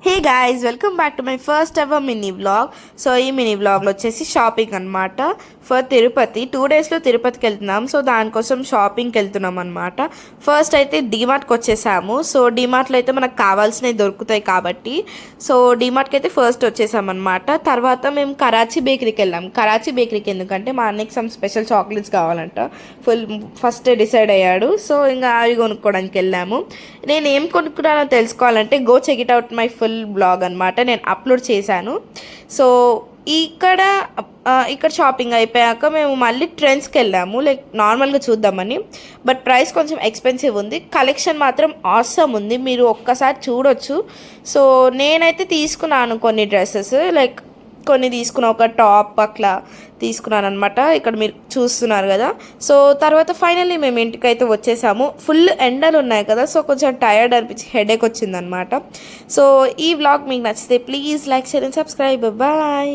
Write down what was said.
Hey guys, welcome back to my first ever mini vlog. So ఈ mini వ్లాగ్లో వచ్చేసి shopping అనమాట for Tirupati. 2 డేస్లో తిరుపతికి వెళ్తున్నాం. సో దానికోసం షాపింగ్కి వెళ్తున్నాం అనమాట. ఫస్ట్ అయితే డీమార్ట్కి వచ్చేసాము. సో డీమార్ట్లో అయితే మనకు కావాల్సినవి దొరుకుతాయి కాబట్టి సో డీమార్ట్కి అయితే ఫస్ట్ వచ్చేసామన్నమాట. తర్వాత మేము కరాచీ బేకరీకి వెళ్ళాం. కరాచీ బేకరీకి ఎందుకంటే మా అన్నకి సమ్ స్పెషల్ చాక్లెట్స్ కావాలంట. ఫస్ట్ డిసైడ్ అయ్యాడు. సో ఇంకా అవి కొనుక్కోవడానికి వెళ్ళాము. నేను ఏం కొనుక్కున్నానో తెలుసుకోవాలంటే go check it out my full blog అనమాట. నేను అప్లోడ్ చేశాను. సో ఇక్కడ ఇక్కడ షాపింగ్ అయిపోయాక మేము మళ్ళీ ట్రెండ్స్కి వెళ్ళాము, లైక్ నార్మల్గా చూద్దామని. బట్ ప్రైస్ కొంచెం ఎక్స్పెన్సివ్ ఉంది, కలెక్షన్ మాత్రం ఆసమ్ ఉంది, మీరు ఒక్కసారి చూడొచ్చు. సో నేనైతే తీసుకున్నాను కొన్ని డ్రెస్సెస్, లైక్ కొన్ని తీసుకున్న ఒక టాప్ అట్లా తీసుకున్నాను అనమాట. ఇక్కడ మీరు చూస్తున్నారు కదా. సో తర్వాత ఫైనల్లీ మేము ఇంటికి అయితే వచ్చేసాము. ఫుల్ ఎండలు ఉన్నాయి కదా, సో కొంచెం టైర్డ్ అనిపించి హెడేక్ వచ్చిందనమాట. సో ఈ వ్లాగ్ మీకు నచ్చితే please like share and subscribe. Bye.